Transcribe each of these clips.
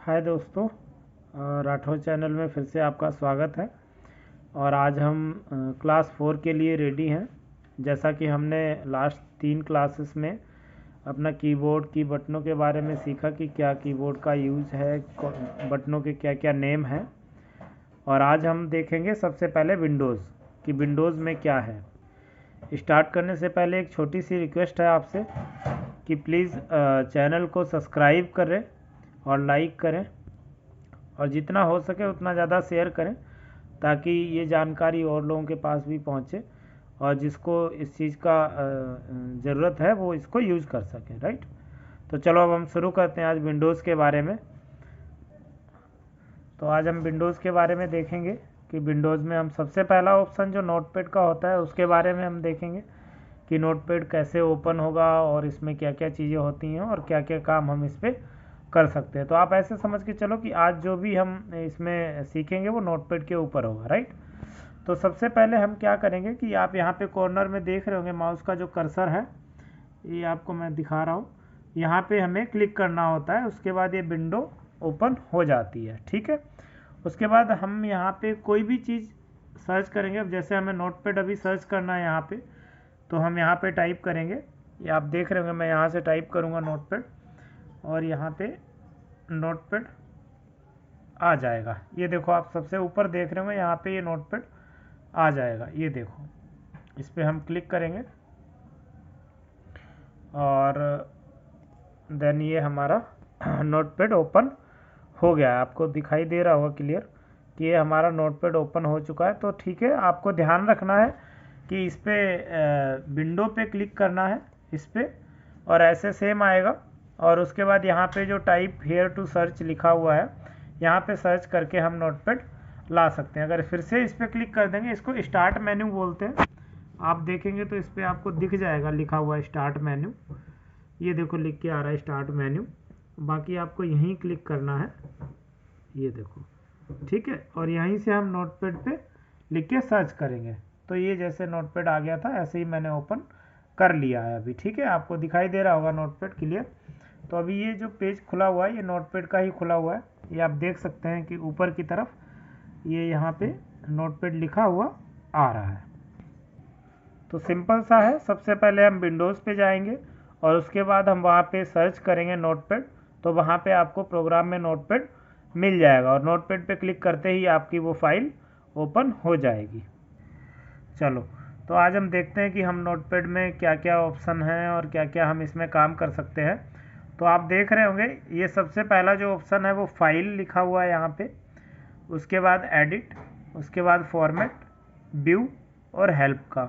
हाय दोस्तों, राठौर चैनल में फिर से आपका स्वागत है। और आज हम क्लास 4 के लिए रेडी हैं। जैसा कि हमने लास्ट 3 क्लासेस में अपना कीबोर्ड की बटनों के बारे में सीखा कि क्या कीबोर्ड का यूज़ है, बटनों के क्या क्या नेम हैं। और आज हम देखेंगे सबसे पहले विंडोज़ कि विंडोज़ में क्या है। स्टार्ट करने से पहले एक छोटी सी रिक्वेस्ट है आपसे कि प्लीज़ चैनल को सब्सक्राइब करें और लाइक करें और जितना हो सके उतना ज़्यादा शेयर करें ताकि ये जानकारी और लोगों के पास भी पहुँचे और जिसको इस चीज़ का ज़रूरत है वो इसको यूज़ कर सकें। राइट, तो चलो अब हम शुरू करते हैं आज विंडोज़ के बारे में। तो आज हम विंडोज़ के बारे में देखेंगे कि विंडोज़ में हम सबसे पहला ऑप्शन जो नोटपैड का होता है उसके बारे में हम देखेंगे कि नोटपैड कैसे ओपन होगा और इसमें क्या क्या चीज़ें होती हैं और क्या क्या काम हम इस पर कर सकते हैं। तो आप ऐसे समझ के चलो कि आज जो भी हम इसमें सीखेंगे वो नोटपैड के ऊपर होगा। राइट, तो सबसे पहले हम क्या करेंगे कि आप यहाँ पे कॉर्नर में देख रहे होंगे माउस का जो कर्सर है, ये आपको मैं दिखा रहा हूँ। यहाँ पे हमें क्लिक करना होता है, उसके बाद ये विंडो ओपन हो जाती है। ठीक है, उसके बाद हम यहाँ पे कोई भी चीज़ सर्च करेंगे। अब जैसे हमें नोटपैड अभी सर्च करना है यहाँ पे, तो हम यहाँ पे टाइप करेंगे। ये आप देख रहे होंगे, मैं यहाँ से टाइप करूँगा नोटपैड और यहाँ पे नोटपैड आ जाएगा। ये देखो, आप सबसे ऊपर देख रहे होंगे यहाँ पे ये नोटपैड आ जाएगा। ये देखो, इस पर हम क्लिक करेंगे और देन ये हमारा नोटपैड ओपन हो गया है। आपको दिखाई दे रहा होगा क्लियर कि ये हमारा नोटपैड ओपन हो चुका है। तो ठीक है, आपको ध्यान रखना है कि इस पर विंडो पे क्लिक करना है इस पर, और ऐसे सेम आएगा। और उसके बाद यहाँ पे जो टाइप हेयर टू सर्च लिखा हुआ है, यहाँ पे सर्च करके हम नोटपैड ला सकते हैं। अगर फिर से इस पर क्लिक कर देंगे, इसको स्टार्ट मेन्यू बोलते हैं। आप देखेंगे तो इस पर आपको दिख जाएगा लिखा हुआ है स्टार्ट मेन्यू। ये देखो लिख के आ रहा है स्टार्ट मेन्यू। बाकी आपको यहीं क्लिक करना है, ये देखो। ठीक है, और यहीं से हम नोटपैड पे लिख के सर्च करेंगे। तो ये जैसे नोटपैड आ गया था ऐसे ही मैंने ओपन कर लिया है अभी। ठीक है, आपको दिखाई दे रहा होगा नोटपैड क्लियर। तो अभी ये जो पेज खुला हुआ है ये नोटपैड का ही खुला हुआ है। ये आप देख सकते हैं कि ऊपर की तरफ ये यहाँ पे नोटपैड लिखा हुआ आ रहा है। तो सिंपल सा है, सबसे पहले हम विंडोज़ पे जाएंगे और उसके बाद हम वहाँ पे सर्च करेंगे नोटपैड। तो वहाँ पे आपको प्रोग्राम में नोटपैड मिल जाएगा और नोटपैड पे क्लिक करते ही आपकी वो फाइल ओपन हो जाएगी। चलो, तो आज हम देखते हैं कि हम नोटपैड में क्या क्या ऑप्शन हैं और क्या क्या हम इसमें काम कर सकते हैं। तो आप देख रहे होंगे ये सबसे पहला जो ऑप्शन है वो फाइल लिखा हुआ है यहाँ पे, उसके बाद एडिट, उसके बाद फॉर्मेट, व्यू और हेल्प का।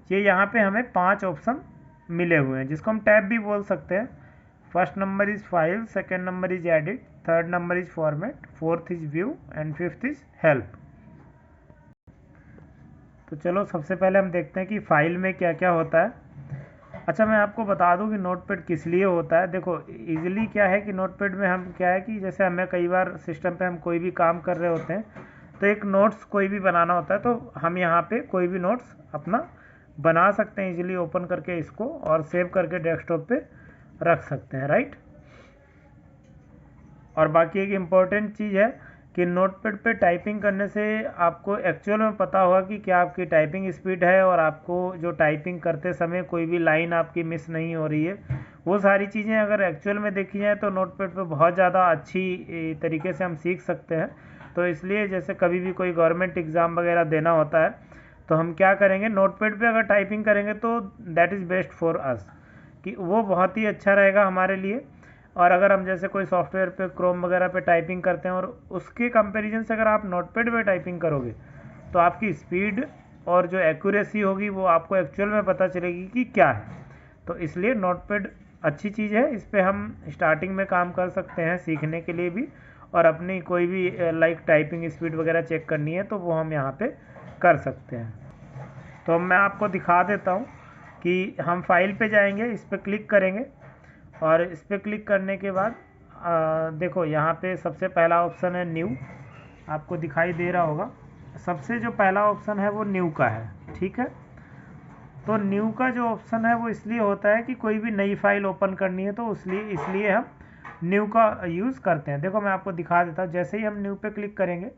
ये यहाँ पे हमें 5 ऑप्शन मिले हुए हैं जिसको हम टैब भी बोल सकते हैं। First number is file, second number is edit, third number is format, fourth is view and fifth is help. तो चलो सबसे पहले हम देखते हैं कि फाइल में क्या क्या होता है। अच्छा, मैं आपको बता दूं कि नोटपैड किस लिए होता है। देखो इजीली क्या है कि नोटपैड में हम क्या है कि जैसे हमें कई बार सिस्टम पे हम कोई भी काम कर रहे होते हैं तो एक नोट्स कोई भी बनाना होता है, तो हम यहाँ पे कोई भी नोट्स अपना बना सकते हैं इजीली ओपन करके इसको और सेव करके डेस्कटॉप पे रख सकते हैं। राइट, और बाकी एक इम्पॉर्टेंट चीज़ है कि नोटपैड पे टाइपिंग करने से आपको एक्चुअल में पता होगा कि क्या आपकी टाइपिंग स्पीड है और आपको जो टाइपिंग करते समय कोई भी लाइन आपकी मिस नहीं हो रही है। वो सारी चीज़ें अगर एक्चुअल में देखी जाए तो नोटपैड पे बहुत ज़्यादा अच्छी तरीके से हम सीख सकते हैं। तो इसलिए जैसे कभी भी कोई गवर्नमेंट एग्ज़ाम वगैरह देना होता है तो हम क्या करेंगे, नोटपैड पे अगर टाइपिंग करेंगे तो that is best for us, कि वो बहुत ही अच्छा रहेगा हमारे लिए। और अगर हम जैसे कोई सॉफ्टवेयर पे क्रोम वगैरह पे टाइपिंग करते हैं और उसके कंपैरिजन से अगर आप नोटपैड पे टाइपिंग करोगे तो आपकी स्पीड और जो एक्यूरेसी होगी वो आपको एक्चुअल में पता चलेगी कि क्या है। तो इसलिए नोटपैड अच्छी चीज़ है, इस पर हम स्टार्टिंग में काम कर सकते हैं सीखने के लिए भी, और अपनी कोई भी लाइक टाइपिंग स्पीड वगैरह चेक करनी है तो वो हम यहाँ पे कर सकते हैं। तो मैं आपको दिखा देता हूँ कि हम फाइल पे जाएंगे, इस पर क्लिक करेंगे और इस पर क्लिक करने के बाद देखो यहाँ पे सबसे पहला ऑप्शन है न्यू, आपको दिखाई दे रहा होगा। सबसे जो पहला ऑप्शन है वो न्यू का है। ठीक है, तो न्यू का जो ऑप्शन है वो इसलिए होता है कि कोई भी नई फाइल ओपन करनी है तो इसलिए हम न्यू का यूज़ करते हैं। देखो मैं आपको दिखा देता हूँ, जैसे ही हम न्यू पे क्लिक करेंगे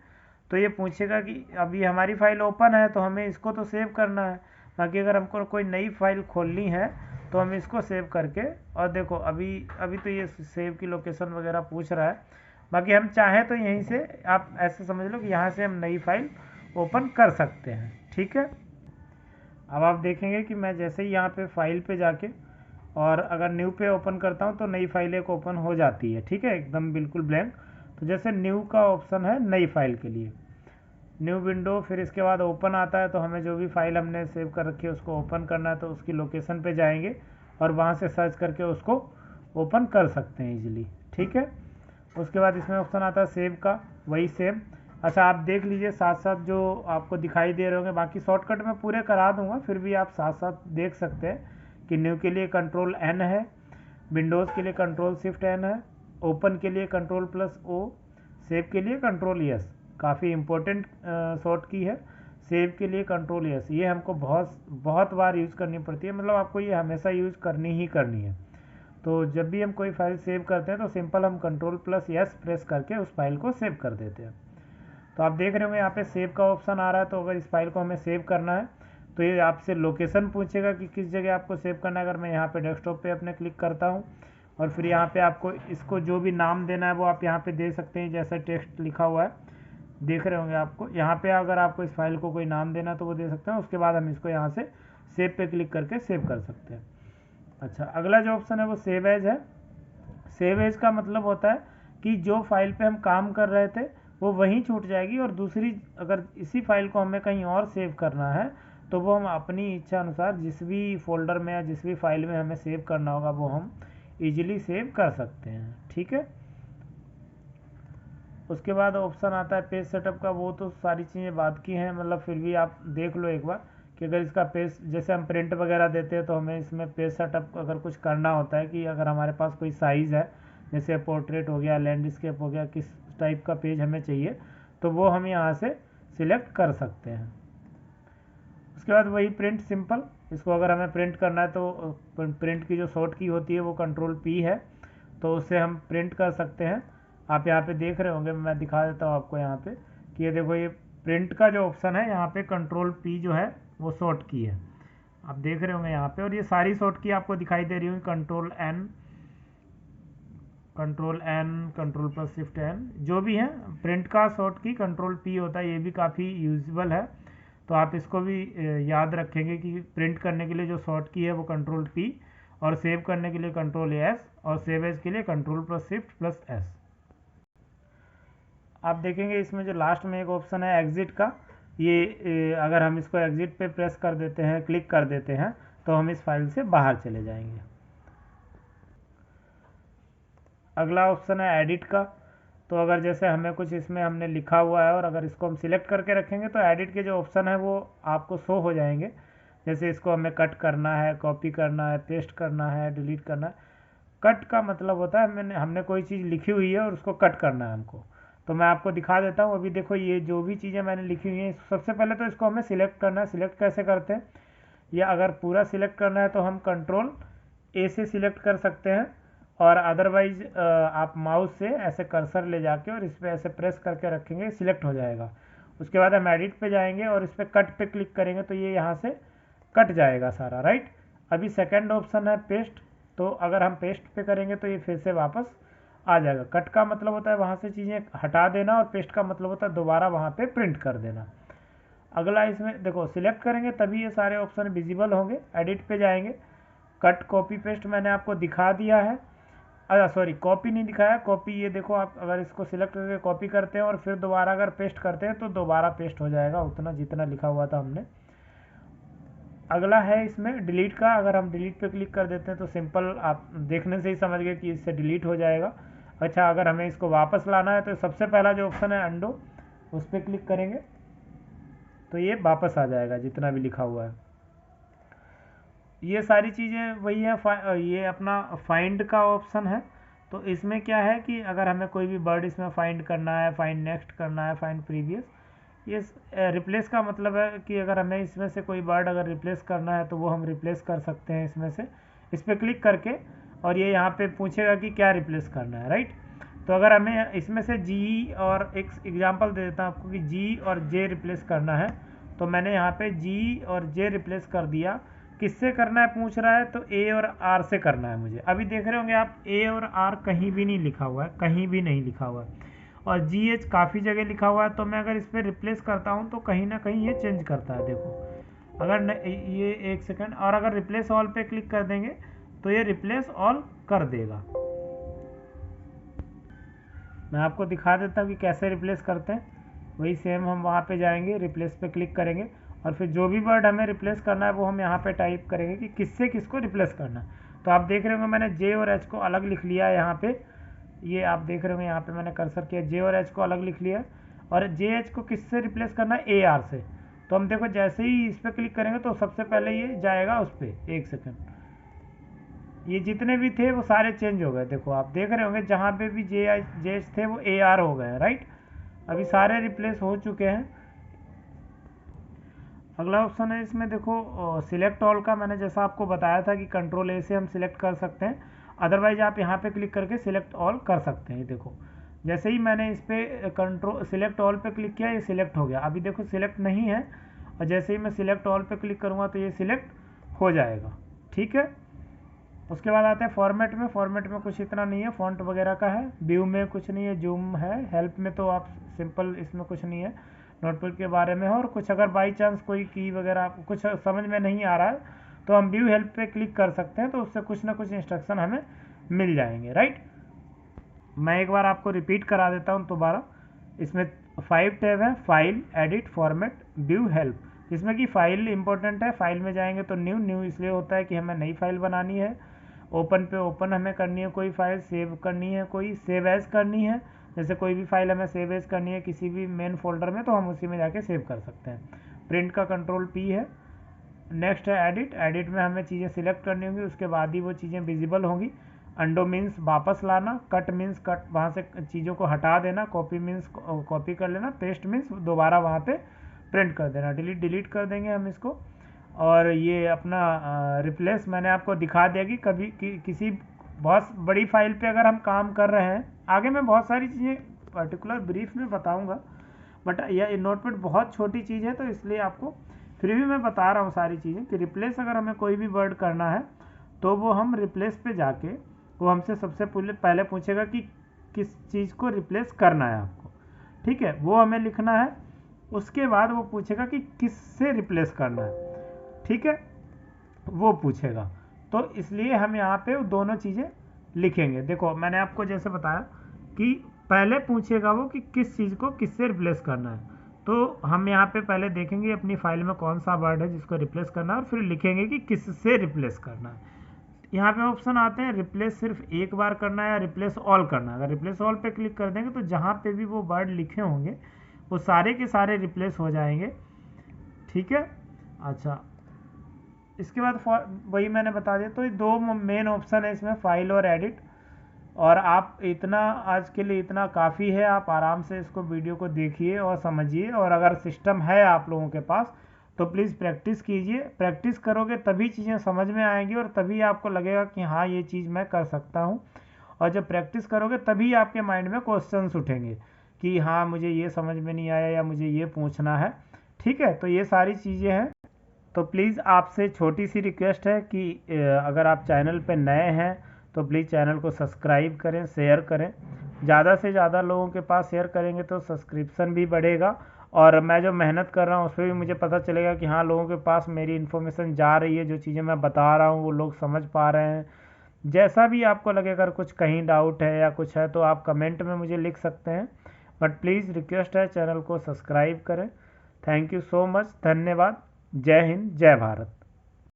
तो ये पूछेगा कि अभी हमारी फ़ाइल ओपन है तो हमें इसको तो सेव करना है। बाकी अगर हमको कोई नई फ़ाइल खोलनी है तो हम इसको सेव करके, और देखो अभी अभी तो ये सेव की लोकेशन वगैरह पूछ रहा है। बाकी हम चाहें तो यहीं से, आप ऐसे समझ लो कि यहाँ से हम नई फ़ाइल ओपन कर सकते हैं। ठीक है, अब आप देखेंगे कि मैं जैसे ही यहाँ पे फाइल पे जाके और अगर न्यू पे ओपन करता हूँ तो नई फाइल एक ओपन हो जाती है। ठीक है, एकदम बिल्कुल ब्लैंक। तो जैसे न्यू का ऑप्शन है नई फाइल के लिए, न्यू विंडो, फिर इसके बाद ओपन आता है। तो हमें जो भी फाइल हमने सेव कर रखी है उसको ओपन करना है, तो उसकी लोकेशन पे जाएंगे और वहाँ से सर्च करके उसको ओपन कर सकते हैं इजीली। ठीक है, उसके बाद इसमें ऑप्शन आता है सेव का, वही सेम। अच्छा, आप देख लीजिए साथ साथ जो आपको दिखाई दे रहे होंगे, बाकी शॉर्टकट में पूरे करा दूंगा, फिर भी आप साथ साथ देख सकते हैं कि न्यू के लिए कंट्रोल एन है, विंडोज़ के लिए कंट्रोल शिफ्ट एन है, ओपन के लिए कंट्रोल प्लस ओ, सेव के लिए कंट्रोल यस, काफ़ी इंपॉर्टेंट शॉर्ट की है। सेव के लिए कंट्रोल यस, ये हमको बहुत बहुत बार यूज़ करनी पड़ती है, मतलब आपको ये हमेशा यूज़ करनी ही करनी है। तो जब भी हम कोई फाइल सेव करते हैं तो सिंपल हम कंट्रोल प्लस यस प्रेस करके उस फाइल को सेव कर देते हैं। तो आप देख रहे होंगे यहाँ पे सेव का ऑप्शन आ रहा है। तो अगर इस फाइल को हमें सेव करना है तो ये आपसे लोकेशन पूछेगा कि किस जगह आपको सेव करना है। अगर मैं यहाँ पे डेस्कटॉप पे अपने क्लिक करता हूँ और फिर यहाँ पे आपको इसको जो भी नाम देना है वो आप यहाँ पे दे सकते हैं, जैसा टेक्स्ट लिखा हुआ है देख रहे होंगे आपको यहाँ पे। अगर आपको इस फाइल को कोई नाम देना है तो वो दे सकते हैं। उसके बाद हम इसको यहाँ से सेव पे क्लिक करके सेव कर सकते हैं। अच्छा, अगला जो ऑप्शन है वो सेव एज है। सेव एज का मतलब होता है कि जो फाइल पे हम काम कर रहे थे वो वहीं छूट जाएगी, और दूसरी अगर इसी फाइल को हमें कहीं और सेव करना है तो वो हम अपनी इच्छा अनुसार जिस भी फोल्डर में या जिस भी फाइल में हमें सेव करना होगा वो हम इजीली सेव कर सकते हैं। ठीक है, उसके बाद ऑप्शन आता है पेज सेटअप का। वो तो सारी चीज़ें बात की हैं, मतलब फिर भी आप देख लो एक बार कि अगर इसका पेज, जैसे हम प्रिंट वगैरह देते हैं तो हमें इसमें पेज सेटअप अगर कुछ करना होता है कि अगर हमारे पास कोई साइज़ है, जैसे पोर्ट्रेट हो गया, लैंडस्केप हो गया, किस टाइप का पेज हमें चाहिए तो वो हम यहाँ से सिलेक्ट कर सकते हैं। उसके बाद वही प्रिंट सिंपल, इसको अगर हमें प्रिंट करना है तो प्रिंट की जो शॉर्ट की होती है वो कंट्रोल पी है, तो उससे हम प्रिंट कर सकते हैं। आप यहाँ पे देख रहे होंगे, मैं दिखा देता हूँ आपको यहाँ पे कि ये देखो, ये प्रिंट का जो ऑप्शन है यहाँ पे कंट्रोल पी जो है वो शॉर्ट की है, आप देख रहे होंगे यहाँ पे। और ये सारी शॉर्ट की आपको दिखाई दे रही होंगी, control N, control plus shift N, जो भी है। प्रिंट का शॉर्ट की कंट्रोल पी होता है, ये भी काफ़ी यूजबल है। तो आप इसको भी याद रखेंगे कि प्रिंट करने के लिए जो शॉर्ट की है वो कंट्रोल पी, और सेव करने के लिए कंट्रोल एस, और सेव एज के लिए control plus shift plus S. आप देखेंगे इसमें जो लास्ट में एक ऑप्शन है एग्जिट का, ये अगर हम इसको एग्जिट पे प्रेस कर देते हैं, क्लिक कर देते हैं, तो हम इस फाइल से बाहर चले जाएंगे। अगला ऑप्शन है एडिट का। तो अगर जैसे हमें कुछ इसमें हमने लिखा हुआ है और अगर इसको हम सिलेक्ट करके रखेंगे तो एडिट के जो ऑप्शन है वो आपको शो हो जाएंगे। जैसे इसको हमें कट करना है, कॉपी करना है, पेस्ट करना है, डिलीट करना है। कट का मतलब होता है हमने कोई चीज़ लिखी हुई है और उसको कट करना है हमको। तो मैं आपको दिखा देता हूँ। अभी देखो, ये जो भी चीज़ें मैंने लिखी हुई हैं, सबसे पहले तो इसको हमें सिलेक्ट करना है। सिलेक्ट कैसे करते हैं, या अगर पूरा सिलेक्ट करना है तो हम कंट्रोल ए से सिलेक्ट कर सकते हैं, और अदरवाइज आप माउस से ऐसे कर्सर ले जाके और इस पर ऐसे प्रेस करके रखेंगे, सिलेक्ट हो जाएगा। उसके बाद हम एडिट पे जाएंगे और इस पर कट पे क्लिक करेंगे तो ये यहाँ से कट जाएगा सारा, राइट। अभी सेकंड ऑप्शन है पेस्ट। तो अगर हम पेस्ट पे करेंगे तो ये फिर से वापस आ जाएगा। कट का मतलब होता है वहाँ से चीज़ें हटा देना, और पेस्ट का मतलब होता है दोबारा वहाँ पे प्रिंट कर देना। अगला इसमें देखो, सिलेक्ट करेंगे तभी ये सारे ऑप्शन विजिबल होंगे। एडिट पे जाएंगे, कट कॉपी पेस्ट मैंने आपको दिखा दिया है। अच्छा सॉरी, कॉपी नहीं दिखाया। कॉपी ये देखो, आप अगर इसको सिलेक्ट करके कॉपी करते हैं और फिर दोबारा अगर पेस्ट करते हैं तो दोबारा पेस्ट हो जाएगा उतना जितना लिखा हुआ था हमने। अगला है इसमें डिलीट का। अगर हम डिलीट पे क्लिक कर देते हैं तो सिंपल, आप देखने से ही समझ गए कि इससे डिलीट हो जाएगा। अच्छा, अगर हमें इसको वापस लाना है तो सबसे पहला जो ऑप्शन है अंडो, उस पर क्लिक करेंगे तो ये वापस आ जाएगा जितना भी लिखा हुआ है। ये सारी चीज़ें वही है। ये अपना फाइंड का ऑप्शन है। तो इसमें क्या है कि अगर हमें कोई भी वर्ड इसमें फाइंड करना है, फाइंड नेक्स्ट करना है, फाइंड प्रीवियस, ये रिप्लेस का मतलब है कि अगर हमें इसमें से कोई वर्ड अगर रिप्लेस करना है तो वो हम रिप्लेस कर सकते हैं इसमें से। इस पर क्लिक करके और ये यहाँ पे पूछेगा कि क्या रिप्लेस करना है, राइट। तो अगर हमें इसमें से जी और एक एग्जांपल दे देता हूँ आपको कि जी और जे रिप्लेस करना है, तो मैंने यहाँ पे जी और जे रिप्लेस कर दिया। किससे करना है पूछ रहा है, तो ए और आर से करना है मुझे। अभी देख रहे होंगे आप ए और आर कहीं भी नहीं लिखा हुआ है, कहीं भी नहीं लिखा हुआ है, और जी एच काफ़ी जगह लिखा हुआ है। तो मैं अगर इस पर रिप्लेस करता हूँ तो कहीं ना कहीं ये चेंज करता है, देखो। अगर ये एक सेकंड, और अगर रिप्लेस ऑल पे क्लिक कर देंगे तो ये रिप्लेस ऑल कर देगा। मैं आपको दिखा देता हूँ कि कैसे रिप्लेस करते हैं। वही सेम हम वहाँ पे जाएंगे, रिप्लेस पे क्लिक करेंगे, और फिर जो भी वर्ड हमें रिप्लेस करना है वो हम यहाँ पे टाइप करेंगे कि किससे किसको रिप्लेस करना है। तो आप देख रहे होंगे मैंने जे और एच को अलग लिख लिया है यहाँ पे। ये आप देख रहे होंगे यहाँ पे मैंने कर्सर किया, जे और एच को अलग लिख लिया, और जे एच को किससे रिप्लेस करना है, ए आर से। तो हम देखो जैसे ही इस पर क्लिक करेंगे तो सबसे पहले ये जाएगा उस पर। एक सेकेंड, ये जितने भी थे वो सारे चेंज हो गए। देखो आप देख रहे होंगे जहाँ पे भी जे एच थे वो ए आर हो गए, राइट। अभी सारे रिप्लेस हो चुके हैं। अगला ऑप्शन है इसमें, देखो सिलेक्ट ऑल का। मैंने जैसा आपको बताया था कि कंट्रोल ए से हम सिलेक्ट कर सकते हैं, अदरवाइज आप यहाँ पे क्लिक करके सिलेक्ट ऑल कर सकते हैं। देखो जैसे ही मैंने इस पर कंट्रोल सिलेक्ट ऑल पे क्लिक किया, ये सिलेक्ट हो गया। अभी देखो सिलेक्ट नहीं है, और जैसे ही मैं सिलेक्ट ऑल पे क्लिक करूँगा तो ये सिलेक्ट हो जाएगा, ठीक है। उसके बाद आते हैं फॉर्मेट में। फॉर्मेट में कुछ इतना नहीं है, फॉन्ट वगैरह का है। व्यू में कुछ नहीं है, जूम है। हेल्प में तो आप सिंपल, इसमें कुछ नहीं है, नोटपैड के बारे में है। और कुछ अगर बाई चांस कोई की वगैरह आपको कुछ समझ में नहीं आ रहा है तो हम व्यू हेल्प पे क्लिक कर सकते हैं, तो उससे कुछ ना कुछ इंस्ट्रक्शन हमें मिल जाएंगे, राइट। मैं एक बार आपको रिपीट करा देता हूँ दोबारा। इसमें 5 टैब है, file, edit, format, view, help. जिसमें कि फाइल इंपॉर्टेंट है, फाइल में जाएंगे तो न्यू इसलिए होता है कि हमें नई फाइल बनानी है। ओपन पे ओपन हमें करनी है कोई फाइल, सेव करनी है कोई, सेव एज करनी है। जैसे कोई भी फाइल हमें सेव एज करनी है किसी भी मेन फोल्डर में, तो हम उसी में जाके सेव कर सकते हैं। प्रिंट का कंट्रोल पी है। नेक्स्ट है एडिट। एडिट में हमें चीज़ें सिलेक्ट करनी होंगी, उसके बाद ही वो चीज़ें विजिबल होंगी। अंडो मीन्स वापस लाना, कट मीन्स कट वहाँ से चीज़ों को हटा देना, कॉपी मीन्स कॉपी कर लेना, पेस्ट मीन्स दोबारा वहाँ पे प्रिंट कर देना। डिलीट कर देंगे हम इसको। और ये अपना रिप्लेस मैंने आपको दिखा दिया कि कभी किसी बहुत बड़ी फाइल पे अगर हम काम कर रहे हैं, आगे मैं बहुत सारी चीज़ें पर्टिकुलर ब्रीफ में बताऊंगा, बट यह नोटपैड बहुत छोटी चीज़ है तो इसलिए आपको फिर भी मैं बता रहा हूँ सारी चीज़ें कि रिप्लेस अगर हमें कोई भी वर्ड करना है तो वो हम रिप्लेस पे जाके वो हमसे सबसे पहले पूछेगा कि किस चीज़ को रिप्लेस करना है आपको, ठीक है, वो हमें लिखना है। उसके बाद वो पूछेगा कि किससे रिप्लेस करना है, ठीक है, वो पूछेगा। तो इसलिए हम यहाँ पे दोनों चीज़ें लिखेंगे। देखो मैंने आपको जैसे बताया कि पहले पूछेगा वो कि किस चीज़ को किससे रिप्लेस करना है, तो हम यहाँ पे पहले देखेंगे अपनी फाइल में कौन सा वर्ड है जिसको रिप्लेस करना है, और फिर लिखेंगे कि किससे रिप्लेस करना है। यहाँ पे ऑप्शन आते हैं, रिप्लेस सिर्फ एक बार करना है या रिप्लेस ऑल करना है। अगर रिप्लेस ऑल पे क्लिक कर देंगे तो जहाँ पे भी वो वर्ड लिखे होंगे वो सारे के सारे रिप्लेस हो जाएंगे, ठीक है। अच्छा, इसके बाद वही मैंने बता दिया। तो ये दो मेन ऑप्शन है इसमें, फाइल और एडिट। और आप इतना आज के लिए इतना काफ़ी है, आप आराम से इसको वीडियो को देखिए और समझिए। और अगर सिस्टम है आप लोगों के पास तो प्लीज़ प्रैक्टिस कीजिए। प्रैक्टिस करोगे तभी चीज़ें समझ में आएंगी और तभी आपको लगेगा कि हाँ ये चीज़ मैं कर सकता हूँ। और जब प्रैक्टिस करोगे तभी आपके माइंड में क्वेश्चंस उठेंगे कि हाँ मुझे ये समझ में नहीं आया या मुझे ये पूछना है, ठीक है। तो ये सारी चीज़ें हैं। तो प्लीज़ आपसे छोटी सी रिक्वेस्ट है कि अगर आप चैनल पे नए हैं तो प्लीज़ चैनल को सब्सक्राइब करें, शेयर करें। ज़्यादा से ज़्यादा लोगों के पास शेयर करेंगे तो सब्सक्रिप्शन भी बढ़ेगा, और मैं जो मेहनत कर रहा हूँ उस पर भी मुझे पता चलेगा कि हाँ लोगों के पास मेरी इन्फॉर्मेशन जा रही है, जो चीज़ें मैं बता रहा हूँ वो लोग समझ पा रहे हैं। जैसा भी आपको लगे, अगर कुछ कहीं डाउट है या कुछ है तो आप कमेंट में मुझे लिख सकते हैं, बट प्लीज़ रिक्वेस्ट है चैनल को सब्सक्राइब करें। थैंक यू सो मच, धन्यवाद। जय हिंद, जय भारत।